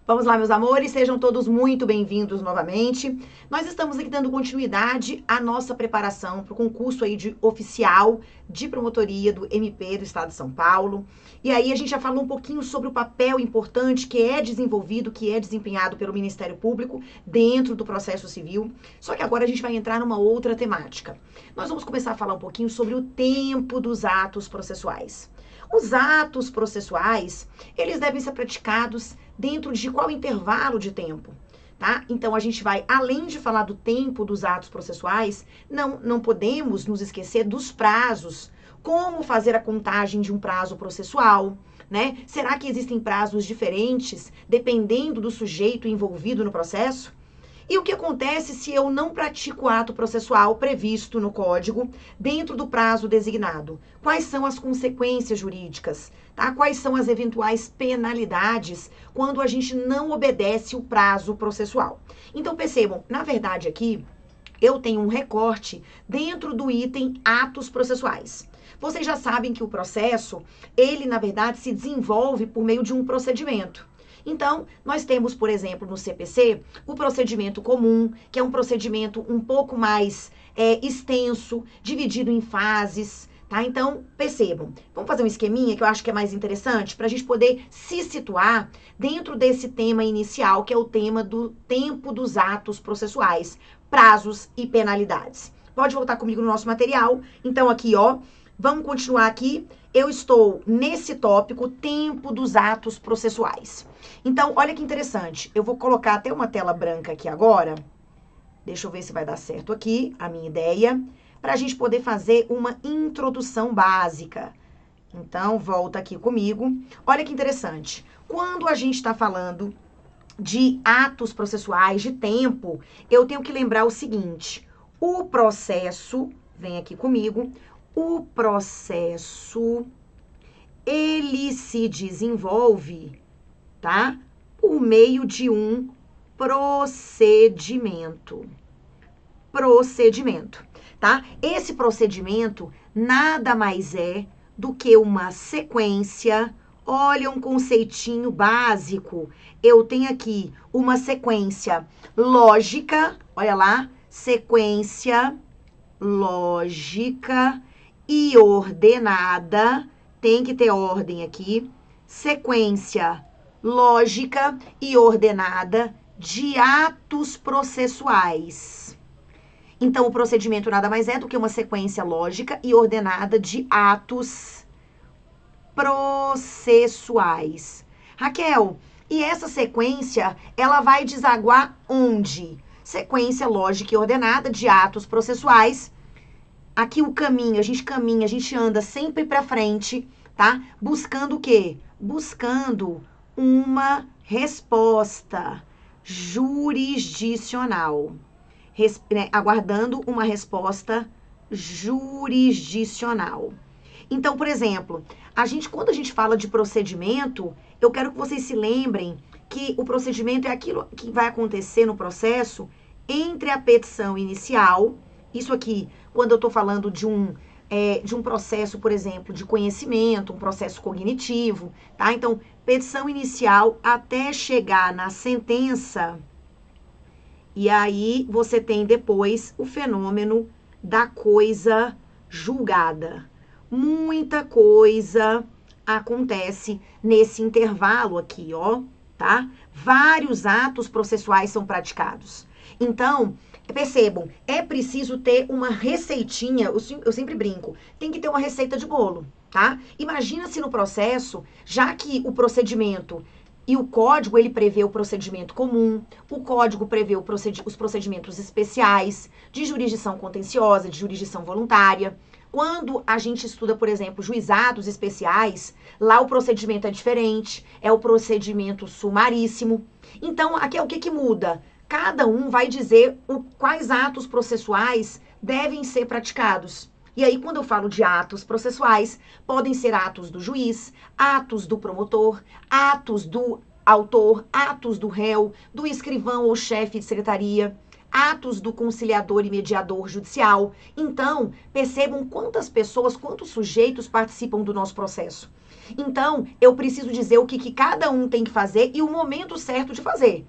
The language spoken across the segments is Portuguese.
Vamos lá, meus amores, sejam todos muito bem-vindos novamente. Nós estamos aqui dando continuidade à nossa preparação para o concurso aí de oficial de promotoria do MP do Estado de São Paulo. E aí a gente já falou um pouquinho sobre o papel importante que é desenvolvido, que é desempenhado pelo Ministério Público dentro do processo civil. Só que agora a gente vai entrar numa outra temática. Nós vamos começar a falar um pouquinho sobre o tempo dos atos processuais. Os atos processuais, eles devem ser praticados dentro de qual intervalo de tempo, tá? Então, a gente vai, além de falar do tempo dos atos processuais, não podemos nos esquecer dos prazos. Como fazer a contagem de um prazo processual, né? Será que existem prazos diferentes, dependendo do sujeito envolvido no processo? E o que acontece se eu não pratico o ato processual previsto no Código dentro do prazo designado? Quais são as consequências jurídicas? Tá? Quais são as eventuais penalidades quando a gente não obedece o prazo processual? Então, percebam, na verdade aqui, eu tenho um recorte dentro do item atos processuais. Vocês já sabem que o processo, ele, na verdade, se desenvolve por meio de um procedimento. Então, nós temos, por exemplo, no CPC, o procedimento comum, que é um procedimento um pouco mais extenso, dividido em fases, tá? Então, percebam. Vamos fazer um esqueminha que eu acho que é mais interessante para a gente poder se situar dentro desse tema inicial, que é o tema do tempo dos atos processuais, prazos e penalidades. Pode voltar comigo no nosso material. Então, aqui, ó, vamos continuar aqui. Eu estou nesse tópico, tempo dos atos processuais. Então, olha que interessante. Eu vou colocar até uma tela branca aqui agora. Deixa eu ver se vai dar certo aqui, a minha ideia. Para a gente poder fazer uma introdução básica. Então, volta aqui comigo. Olha que interessante. Quando a gente está falando de atos processuais, de tempo, eu tenho que lembrar o seguinte. O processo, vem aqui comigo, o processo, ele se desenvolve, tá? Por meio de um procedimento. Tá? Esse procedimento nada mais é do que uma sequência. Olha um conceitinho básico. Eu tenho aqui uma sequência lógica, olha lá, sequência lógica e ordenada, tem que ter ordem aqui, sequência lógica e ordenada de atos processuais. Então, o procedimento nada mais é do que uma sequência lógica e ordenada de atos processuais. Raquel, e essa sequência, ela vai desaguar onde? Sequência lógica e ordenada de atos processuais. Aqui o caminho, a gente anda sempre para frente, tá? Buscando o quê? Buscando uma resposta jurisdicional. Aguardando uma resposta jurisdicional. Então, por exemplo, quando a gente fala de procedimento, eu quero que vocês se lembrem que o procedimento é aquilo que vai acontecer no processo entre a petição inicial, isso aqui, quando eu estou falando de um processo, por exemplo, de conhecimento, um processo cognitivo, tá? Então, petição inicial até chegar na sentença, e aí você tem depois o fenômeno da coisa julgada. Muita coisa acontece nesse intervalo aqui, ó, tá? Vários atos processuais são praticados. Então, percebam, é preciso ter uma receitinha, eu sempre brinco, tem que ter uma receita de bolo, tá? Imagina se no processo, já que o procedimento e o código, ele prevê o procedimento comum, o código prevê os procedimentos especiais, de jurisdição contenciosa, de jurisdição voluntária. Quando a gente estuda, por exemplo, juizados especiais, lá o procedimento é diferente, é o procedimento sumaríssimo. Então, aqui é o que muda? Cada um vai dizer quais atos processuais devem ser praticados. E aí, quando eu falo de atos processuais, podem ser atos do juiz, atos do promotor, atos do autor, atos do réu, do escrivão ou chefe de secretaria, atos do conciliador e mediador judicial. Então, percebam quantas pessoas, quantos sujeitos participam do nosso processo. Então, eu preciso dizer o que cada um tem que fazer e o momento certo de fazer.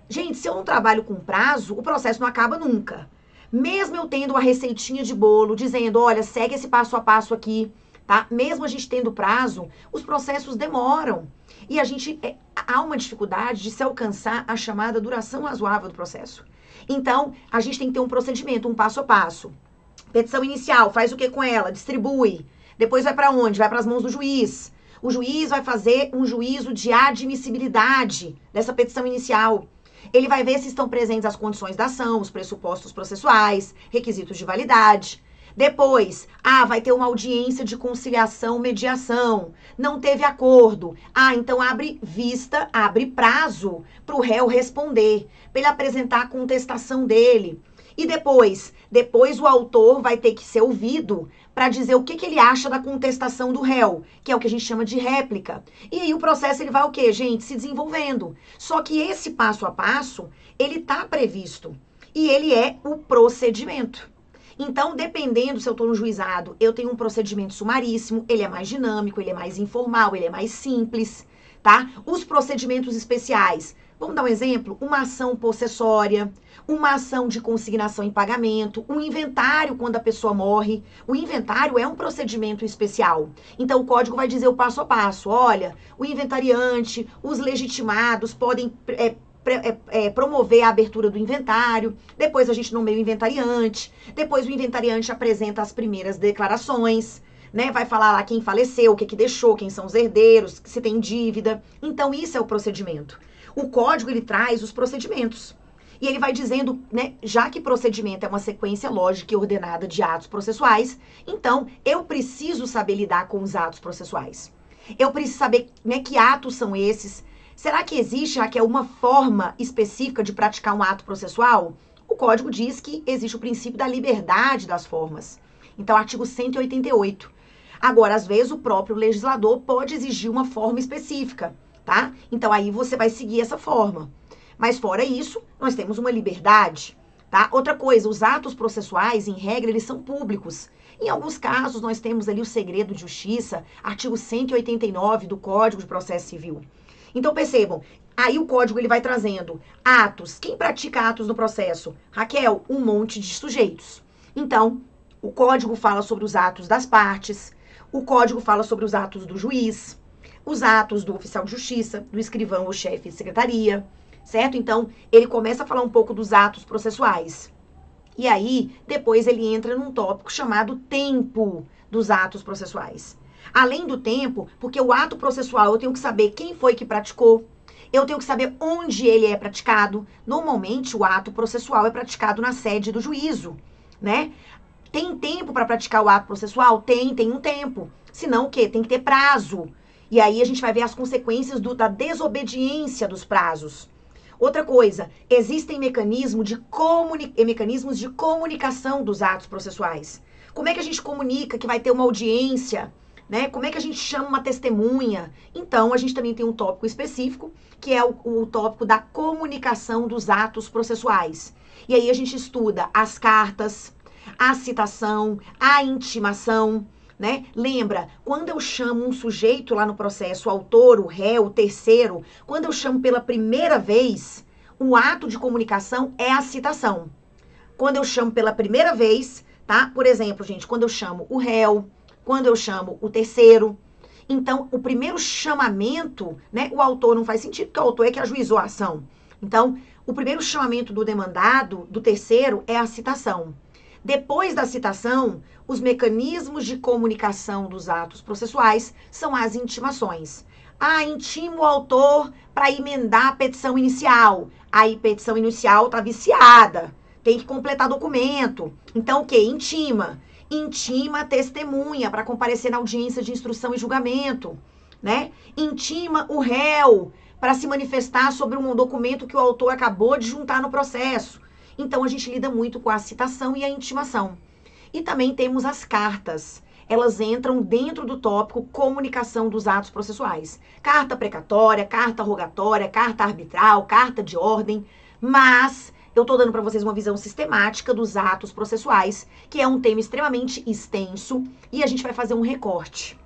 Gente, se eu não trabalho com prazo, o processo não acaba nunca. Mesmo eu tendo uma receitinha de bolo, dizendo, olha, segue esse passo a passo aqui, tá? Mesmo a gente tendo prazo, os processos demoram. E há uma dificuldade de se alcançar a chamada duração razoável do processo. Então, a gente tem que ter um procedimento, um passo a passo. Petição inicial, faz o que com ela? Distribui. Depois vai para onde? Vai para as mãos do juiz. O juiz vai fazer um juízo de admissibilidade dessa petição inicial. Ele vai ver se estão presentes as condições da ação, os pressupostos processuais, requisitos de validade. Depois, vai ter uma audiência de conciliação, mediação. Não teve acordo. Então abre vista, abre prazo para o réu responder, para ele apresentar a contestação dele. E depois o autor vai ter que ser ouvido para dizer o que ele acha da contestação do réu, que é o que a gente chama de réplica. E aí o processo ele vai o quê, gente? Se desenvolvendo. Só que esse passo a passo, ele está previsto. E ele é o procedimento. Então, dependendo se eu estou no juizado, eu tenho um procedimento sumaríssimo, ele é mais dinâmico, ele é mais informal, ele é mais simples, tá? Os procedimentos especiais, vamos dar um exemplo? Uma ação possessória, uma ação de consignação em pagamento, um inventário quando a pessoa morre. O inventário é um procedimento especial. Então, o código vai dizer o passo a passo. Olha, o inventariante, os legitimados podem promover a abertura do inventário, depois a gente nomeia o inventariante, depois o inventariante apresenta as primeiras declarações, né? Vai falar lá quem faleceu, o que deixou, quem são os herdeiros, se tem dívida. Então, isso é o procedimento. O código, ele traz os procedimentos. E ele vai dizendo, né, já que procedimento é uma sequência lógica e ordenada de atos processuais, então eu preciso saber lidar com os atos processuais. Eu preciso saber, né, que atos são esses. Será que existe, Raquel, uma forma específica de praticar um ato processual? O código diz que existe o princípio da liberdade das formas. Então, artigo 188. Agora, às vezes, o próprio legislador pode exigir uma forma específica, tá? Então, aí você vai seguir essa forma. Mas, fora isso, nós temos uma liberdade, tá? Outra coisa, os atos processuais, em regra, eles são públicos. Em alguns casos, nós temos ali o segredo de justiça, artigo 189 do Código de Processo Civil. Então, percebam, aí o código ele vai trazendo atos. Quem pratica atos no processo? Raquel, um monte de sujeitos. Então, o código fala sobre os atos das partes, o código fala sobre os atos do juiz, os atos do oficial de justiça, do escrivão ou chefe de secretaria, certo? Então, ele começa a falar um pouco dos atos processuais. E aí, depois ele entra num tópico chamado tempo dos atos processuais. Além do tempo, porque o ato processual eu tenho que saber quem foi que praticou, eu tenho que saber onde ele é praticado. Normalmente, o ato processual é praticado na sede do juízo, né? Tem tempo para praticar o ato processual? Tem um tempo. Senão o quê? Tem que ter prazo. E aí a gente vai ver as consequências da desobediência dos prazos. Outra coisa, existem mecanismos de comunicação dos atos processuais. Como é que a gente comunica que vai ter uma audiência, né? Como é que a gente chama uma testemunha? Então, a gente também tem um tópico específico, que é o tópico da comunicação dos atos processuais. E aí a gente estuda as cartas, a citação, a intimação, né? Lembra, quando eu chamo um sujeito lá no processo, o autor, o réu, o terceiro, quando eu chamo pela primeira vez, o ato de comunicação é a citação. Quando eu chamo pela primeira vez, tá? Por exemplo, gente, quando eu chamo o réu, quando eu chamo o terceiro. Então, o primeiro chamamento, né? O autor não faz sentido, porque o autor é que ajuizou a ação. Então, o primeiro chamamento do demandado, do terceiro, é a citação. Depois da citação, os mecanismos de comunicação dos atos processuais são as intimações. Intima o autor para emendar a petição inicial. Aí, petição inicial está viciada, tem que completar documento. Então, o quê? Intima a testemunha para comparecer na audiência de instrução e julgamento, né? Intima o réu para se manifestar sobre um documento que o autor acabou de juntar no processo. Então, a gente lida muito com a citação e a intimação. E também temos as cartas. Elas entram dentro do tópico comunicação dos atos processuais. Carta precatória, carta rogatória, carta arbitral, carta de ordem. Mas eu tô dando para vocês uma visão sistemática dos atos processuais, que é um tema extremamente extenso, e a gente vai fazer um recorte.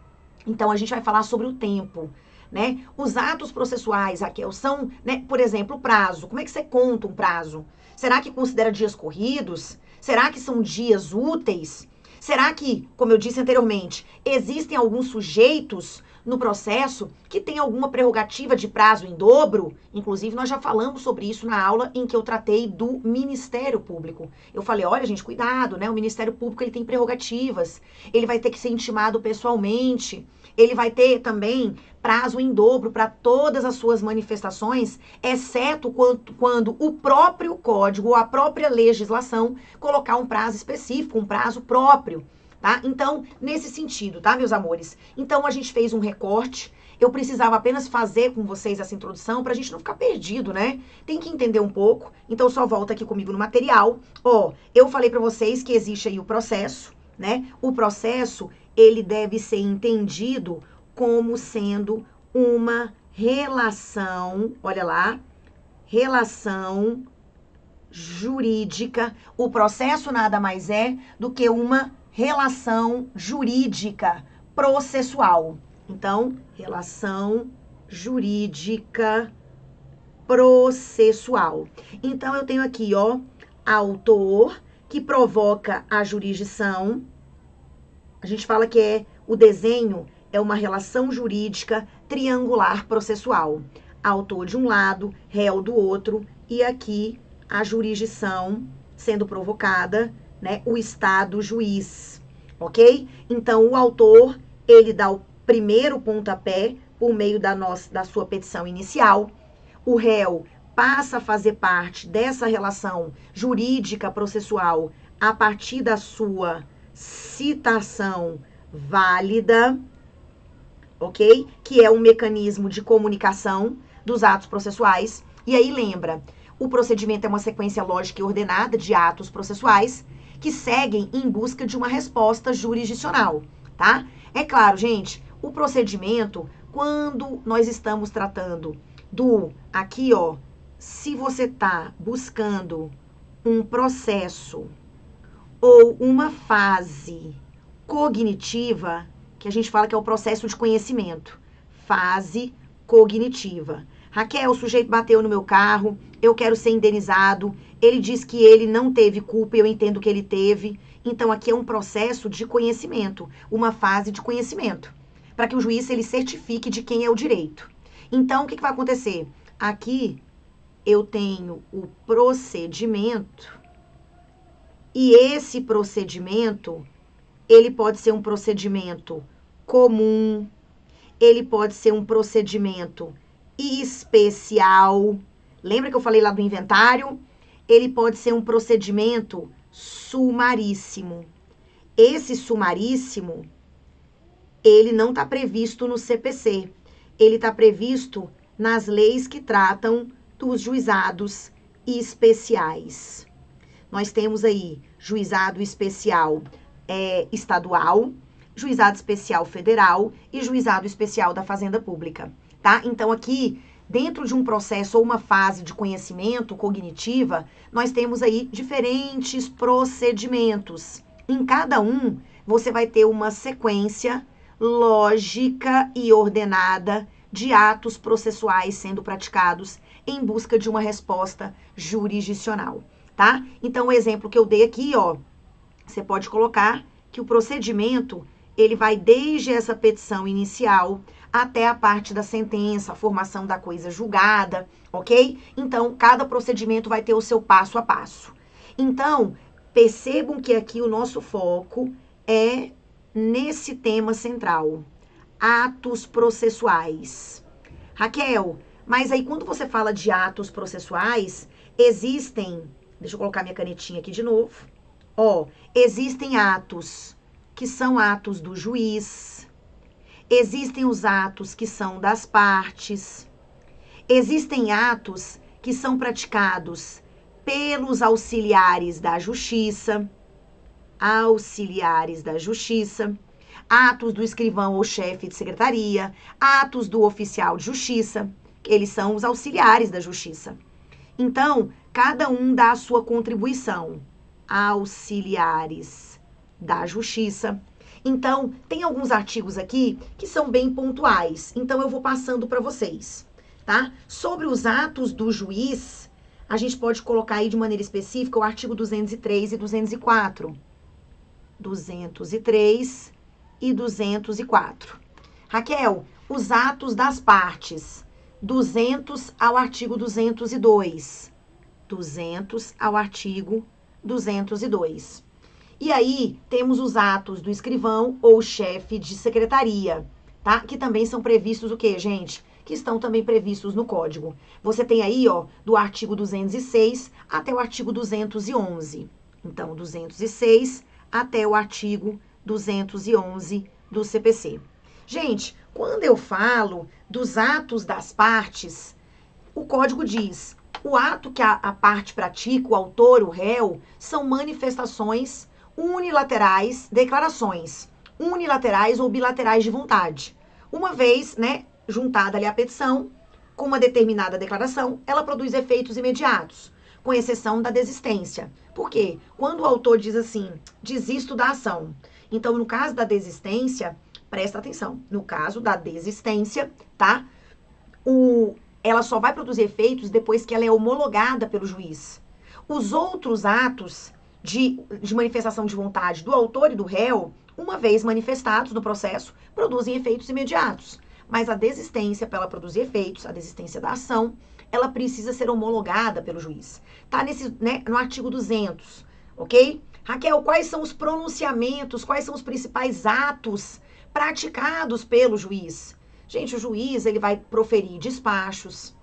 Então, a gente vai falar sobre o tempo, né? Os atos processuais, Raquel, são, né, por exemplo, o prazo. Como é que você conta um prazo? Será que considera dias corridos? Será que são dias úteis? Será que, como eu disse anteriormente, existem alguns sujeitos no processo que têm alguma prerrogativa de prazo em dobro? Inclusive, nós já falamos sobre isso na aula em que eu tratei do Ministério Público. Eu falei, olha, gente, cuidado, né? O Ministério Público, ele tem prerrogativas. Ele vai ter que ser intimado pessoalmente. Ele vai ter também prazo em dobro para todas as suas manifestações, exceto quando o próprio código ou a própria legislação colocar um prazo específico, um prazo próprio, tá? Então, nesse sentido, tá, meus amores? Então, a gente fez um recorte. Eu precisava apenas fazer com vocês essa introdução pra gente não ficar perdido, né? Tem que entender um pouco. Então, só volta aqui comigo no material. Ó, eu falei pra vocês que existe aí o processo, né? O processo, ele deve ser entendido como sendo uma relação, olha lá, relação jurídica. O processo nada mais é do que uma relação jurídica processual. Então, relação jurídica processual. Então, eu tenho aqui, ó, autor que provoca a jurisdição. A gente fala que o desenho é uma relação jurídica triangular processual. Autor de um lado, réu do outro, e aqui a jurisdição sendo provocada, né, o Estado juiz, ok? Então, o autor, ele dá o primeiro pontapé por meio da sua petição inicial. O réu passa a fazer parte dessa relação jurídica processual a partir da sua citação válida, ok? Que é um mecanismo de comunicação dos atos processuais. E aí, lembra, o procedimento é uma sequência lógica e ordenada de atos processuais que seguem em busca de uma resposta jurisdicional, tá? É claro, gente, o procedimento, quando nós estamos tratando aqui, ó, se você tá buscando um processo ou uma fase cognitiva, que a gente fala que é o processo de conhecimento, fase cognitiva. Raquel, o sujeito bateu no meu carro, eu quero ser indenizado, ele diz que ele não teve culpa, eu entendo que ele teve. Então, aqui é um processo de conhecimento, uma fase de conhecimento, para que o juiz ele certifique de quem é o direito. Então, o que vai acontecer? Aqui, eu tenho o procedimento, e esse procedimento, ele pode ser um procedimento comum, ele pode ser um procedimento especial. Lembra que eu falei lá do inventário? Ele pode ser um procedimento sumaríssimo. Esse sumaríssimo, ele não está previsto no CPC. Ele está previsto nas leis que tratam dos juizados especiais. Nós temos aí juizado especial estadual, juizado especial federal e juizado especial da Fazenda Pública, tá? Então, aqui, dentro de um processo ou uma fase de conhecimento cognitiva, nós temos aí diferentes procedimentos. Em cada um, você vai ter uma sequência lógica e ordenada de atos processuais sendo praticados em busca de uma resposta jurisdicional, tá? Então, o exemplo que eu dei aqui, ó, você pode colocar que o procedimento, ele vai desde essa petição inicial até a parte da sentença, a formação da coisa julgada, ok? Então, cada procedimento vai ter o seu passo a passo. Então, percebam que aqui o nosso foco é nesse tema central, atos processuais. Raquel, mas aí quando você fala de atos processuais, existem, deixa eu colocar minha canetinha aqui de novo, ó, existem atos que são atos do juiz, existem os atos que são das partes, existem atos que são praticados pelos auxiliares da justiça, atos do escrivão ou chefe de secretaria, atos do oficial de justiça, eles são os auxiliares da justiça. Então, cada um dá a sua contribuição. Auxiliares da Justiça. Então, tem alguns artigos aqui que são bem pontuais. Então, eu vou passando para vocês, tá? Sobre os atos do juiz, a gente pode colocar aí de maneira específica o artigo 203 e 204. 203 e 204. Raquel, os atos das partes. 200 ao artigo 202. 200 ao artigo 202. E aí, temos os atos do escrivão ou chefe de secretaria, tá? Que também são previstos o quê, gente? Que estão também previstos no Código. Você tem aí, ó, do artigo 206 até o artigo 211. Então, 206 até o artigo 211 do CPC. Gente, quando eu falo dos atos das partes, o Código diz: o ato que a parte pratica, o autor, o réu, são manifestações unilaterais, declarações unilaterais ou bilaterais de vontade. Uma vez, né, juntada ali a petição com uma determinada declaração, ela produz efeitos imediatos, com exceção da desistência. Por quê? Quando o autor diz assim, desisto da ação. Então, no caso da desistência, presta atenção, no caso da desistência, tá? Ela só vai produzir efeitos depois que ela é homologada pelo juiz. Os outros atos de manifestação de vontade do autor e do réu, uma vez manifestados no processo, produzem efeitos imediatos. Mas a desistência, para ela produzir efeitos, a desistência da ação, ela precisa ser homologada pelo juiz. Tá no artigo 200, ok? Raquel, quais são os pronunciamentos, quais são os principais atos praticados pelo juiz? Gente, o juiz, ele vai proferir despachos,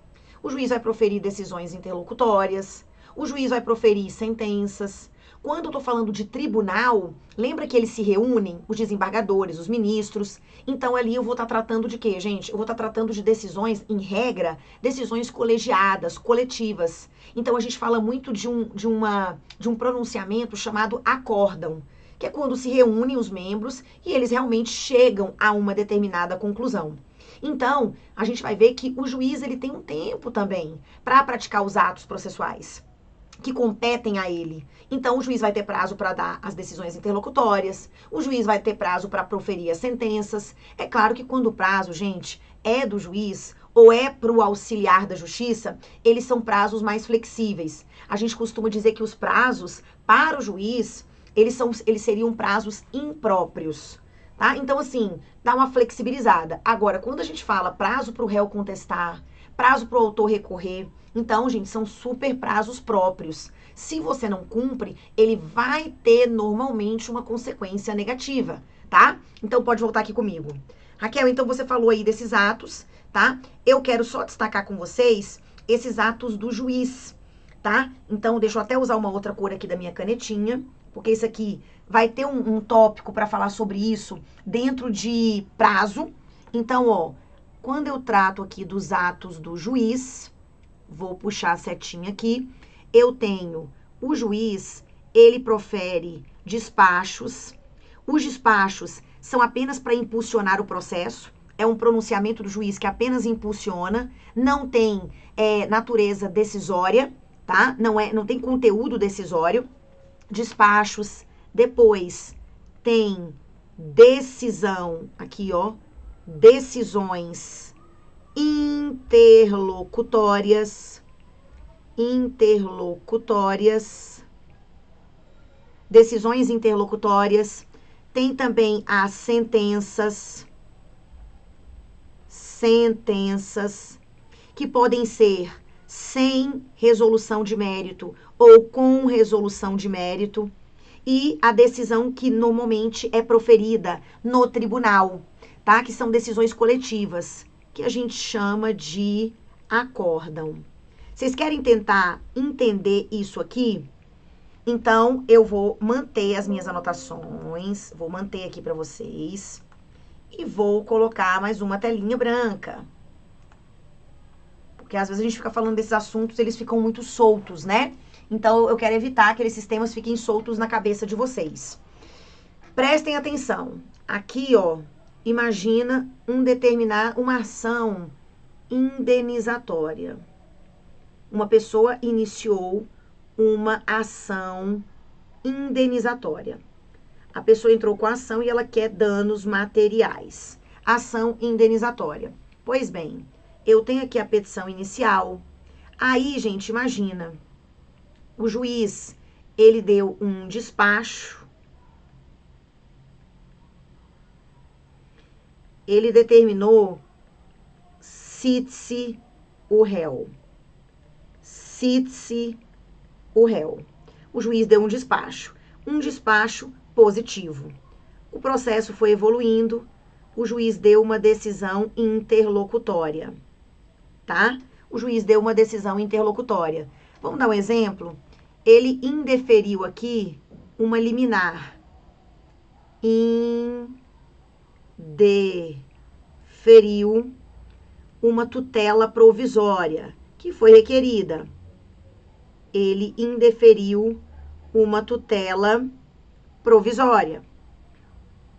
o juiz vai proferir decisões interlocutórias, o juiz vai proferir sentenças. Quando eu tô falando de tribunal, lembra que eles se reúnem, os desembargadores, os ministros? Então, ali eu vou estar tratando de quê, gente? Eu vou estar tratando de decisões, em regra, decisões colegiadas, coletivas. Então, a gente fala muito de um pronunciamento chamado acórdão, que é quando se reúnem os membros e eles realmente chegam a uma determinada conclusão. Então, a gente vai ver que o juiz, ele tem um tempo também para praticar os atos processuais que competem a ele. Então, o juiz vai ter prazo para dar as decisões interlocutórias, o juiz vai ter prazo para proferir as sentenças. É claro que quando o prazo, gente, é do juiz ou é para o auxiliar da justiça, eles são prazos mais flexíveis. A gente costuma dizer que os prazos para o juiz, eles seriam prazos impróprios, tá? Então, assim, dá uma flexibilizada. Agora, quando a gente fala prazo para o réu contestar, prazo para o autor recorrer, então, gente, são super prazos próprios. Se você não cumpre, ele vai ter normalmente uma consequência negativa, tá? Então, pode voltar aqui comigo. Raquel, então você falou aí desses atos, tá? Eu quero só destacar com vocês esses atos do juiz, tá? Então, deixa eu até usar uma outra cor aqui da minha canetinha, porque isso aqui vai ter um tópico para falar sobre isso dentro de prazo. Então, ó, quando eu trato aqui dos atos do juiz, vou puxar a setinha aqui, eu tenho o juiz, ele profere despachos. Os despachos são apenas para impulsionar o processo, é um pronunciamento do juiz que apenas impulsiona, não tem natureza decisória, tá? Não tem conteúdo decisório. Despachos, depois tem decisão, aqui ó, decisões interlocutórias, decisões interlocutórias, tem também as sentenças, que podem ser sem resolução de mérito ou com resolução de mérito, e a decisão que normalmente é proferida no tribunal, tá? Que são decisões coletivas, que a gente chama de acórdão. Vocês querem tentar entender isso aqui? Então, eu vou manter as minhas anotações, vou manter aqui para vocês e vou colocar mais uma telinha branca. Porque às vezes a gente fica falando desses assuntos, eles ficam muito soltos, né? Então, eu quero evitar que esses temas fiquem soltos na cabeça de vocês. Prestem atenção. Aqui, ó, imagina uma ação indenizatória. uma pessoa iniciou uma ação indenizatória. A pessoa entrou com a ação e ela quer danos materiais. Ação indenizatória. Pois bem, eu tenho aqui a petição inicial. Aí, gente, imagina, o juiz, ele deu um despacho, ele determinou, cite-se o réu. Cite-se o réu. O juiz deu um despacho positivo. O processo foi evoluindo, o juiz deu uma decisão interlocutória, tá? O juiz deu uma decisão interlocutória. Vamos dar um exemplo? Ele indeferiu aqui uma liminar. Indeferiu uma tutela provisória que foi requerida. Ele indeferiu uma tutela provisória.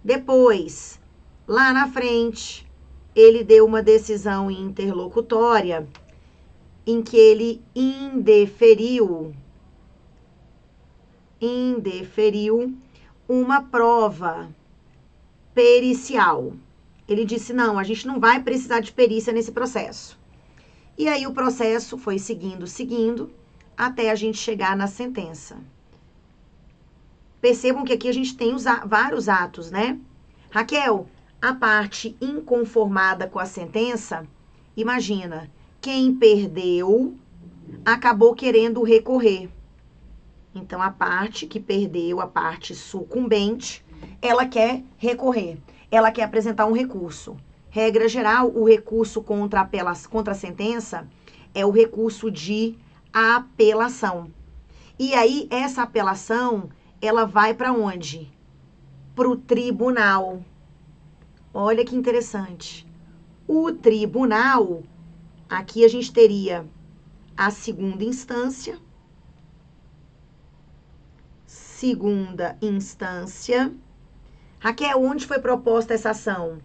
Depois, lá na frente, ele deu uma decisão interlocutória em que ele indeferiu uma prova pericial. Ele disse, não, a gente não vai precisar de perícia nesse processo. E aí o processo foi seguindo, até a gente chegar na sentença. Percebam que aqui a gente tem vários atos, né? Raquel, a parte inconformada com a sentença, imagina, quem perdeu acabou querendo recorrer. Então, a parte que perdeu, a parte sucumbente, ela quer recorrer. Ela quer apresentar um recurso. Regra geral, o recurso contra a sentença é o recurso de apelação. E aí, essa apelação, ela vai para onde? Para o tribunal. Olha que interessante. O tribunal, aqui a gente teria a segunda instância. Raquel, onde foi proposta essa ação?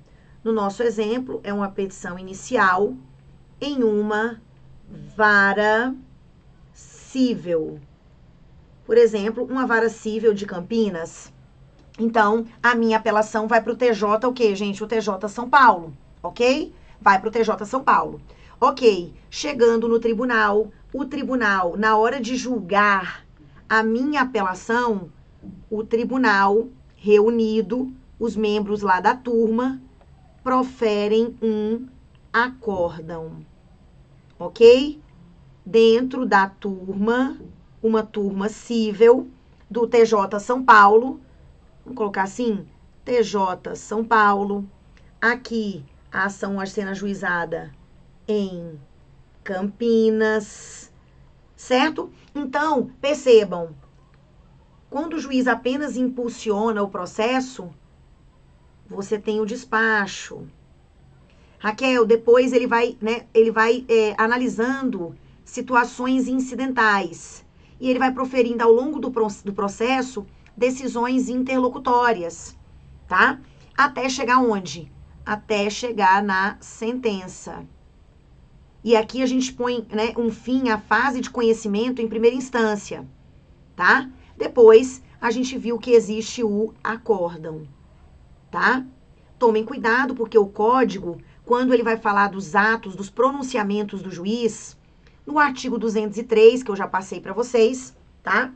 No nosso exemplo, é uma petição inicial em uma vara cível. Por exemplo, uma vara cível de Campinas. Então, a minha apelação vai para o TJ, o quê, gente? O TJ São Paulo, ok? Vai para o TJ São Paulo. Ok, chegando no tribunal, o tribunal, na hora de julgar a minha apelação, o tribunal, reunido, os membros lá da turma, proferem um acórdão, ok? Dentro da turma, uma turma cível do TJ São Paulo, vamos colocar assim, TJ São Paulo, aqui a ação a ser ajuizada em Campinas, certo? Então, percebam, quando o juiz apenas impulsiona o processo, você tem o despacho. Raquel, depois ele vai analisando situações incidentais e ele vai proferindo ao longo do processo decisões interlocutórias, tá? Até chegar onde? Até chegar na sentença. E aqui a gente põe, né, um fim à fase de conhecimento em primeira instância, tá? Depois, a gente viu que existe o acórdão, tá? Tomem cuidado, porque o código, quando ele vai falar dos atos, dos pronunciamentos do juiz, no artigo 203, que eu já passei para vocês, tá?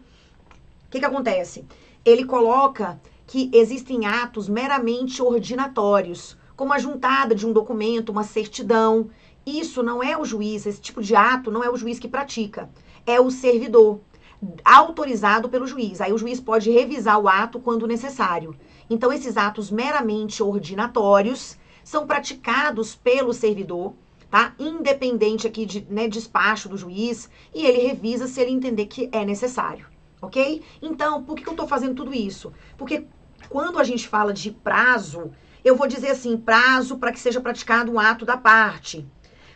O que acontece? Ele coloca que existem atos meramente ordinatórios, como a juntada de um documento, uma certidão. Isso não é o juiz, esse tipo de ato não é o juiz que pratica, é o servidor, autorizado pelo juiz. Aí o juiz pode revisar o ato quando necessário. Então, esses atos meramente ordinatórios são praticados pelo servidor, tá? Independente aqui de, né, despacho do juiz, e ele revisa se ele entender que é necessário, ok? Então, por que eu tô fazendo tudo isso? Porque quando a gente fala de prazo, eu vou dizer assim, prazo para que seja praticado um ato da parte,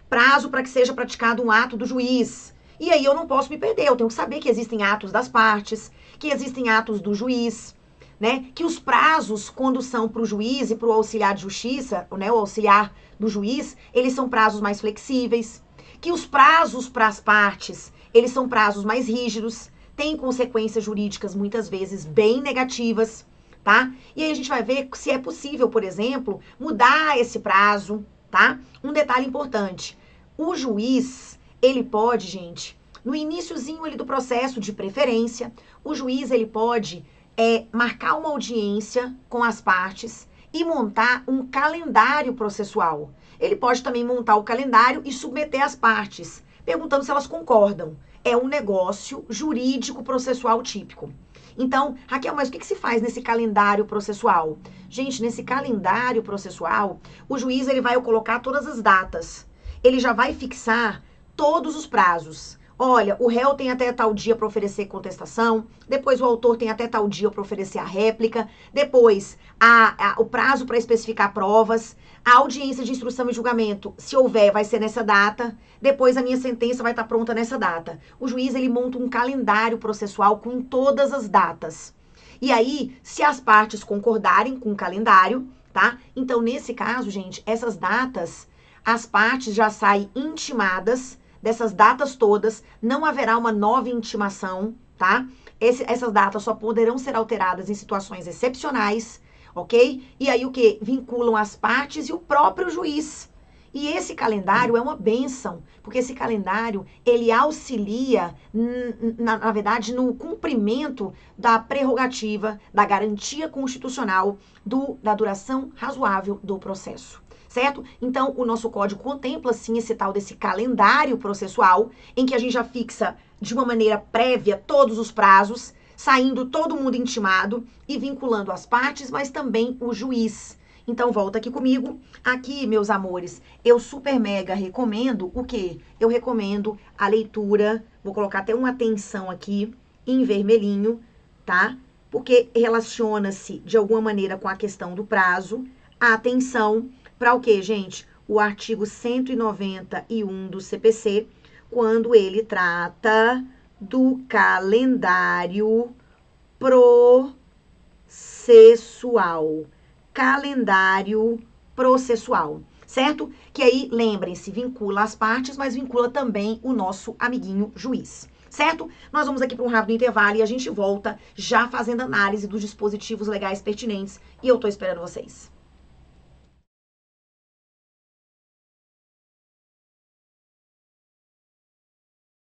prazo para que seja praticado um ato do juiz. E aí eu não posso me perder, eu tenho que saber que existem atos das partes, que existem atos do juiz, né? Que os prazos, quando são para o juiz e para o auxiliar de justiça, né, o auxiliar do juiz, eles são prazos mais flexíveis. que os prazos para as partes, eles são prazos mais rígidos, têm consequências jurídicas muitas vezes bem negativas, tá? E aí a gente vai ver se é possível, por exemplo, mudar esse prazo, tá? Um detalhe importante, o juiz, ele pode, gente, no iniciozinho ali do processo de preferência, o juiz, ele pode marcar uma audiência com as partes e montar um calendário processual. Ele pode também montar o calendário e submeter às partes, perguntando se elas concordam. É um negócio jurídico processual típico. Então, Raquel, mas o que se faz nesse calendário processual? Gente, nesse calendário processual, o juiz ele vai colocar todas as datas. Ele já vai fixar todos os prazos. Olha, o réu tem até tal dia para oferecer contestação, depois o autor tem até tal dia para oferecer a réplica, depois o prazo para especificar provas, a audiência de instrução e julgamento, se houver, vai ser nessa data, depois a minha sentença vai estar pronta nessa data. O juiz, ele monta um calendário processual com todas as datas. E aí, se as partes concordarem com o calendário, tá? Então, nesse caso, gente, essas datas, as partes já saem intimadas dessas datas todas, não haverá uma nova intimação, tá? Essas datas só poderão ser alteradas em situações excepcionais, ok? E aí o que? Vinculam as partes e o próprio juiz. E esse calendário é uma bênção, porque esse calendário, ele auxilia, na verdade, no cumprimento da prerrogativa, da garantia constitucional, da duração razoável do processo. Certo? Então, o nosso código contempla, sim, esse tal desse calendário processual, em que a gente já fixa de uma maneira prévia todos os prazos, saindo todo mundo intimado e vinculando as partes, mas também o juiz. Então, volta aqui comigo. Aqui, meus amores, eu super mega recomendo o quê? Eu recomendo a leitura, vou colocar até uma atenção aqui, em vermelhinho, tá? Porque relaciona-se, de alguma maneira, com a questão do prazo, a atenção. Para o quê, gente? O artigo 191 do CPC, quando ele trata do calendário processual. Calendário processual, certo? Que aí, lembrem-se, vincula as partes, mas vincula também o nosso amiguinho juiz. Certo? Nós vamos aqui para um rápido intervalo e a gente volta já fazendo análise dos dispositivos legais pertinentes. E eu tô esperando vocês.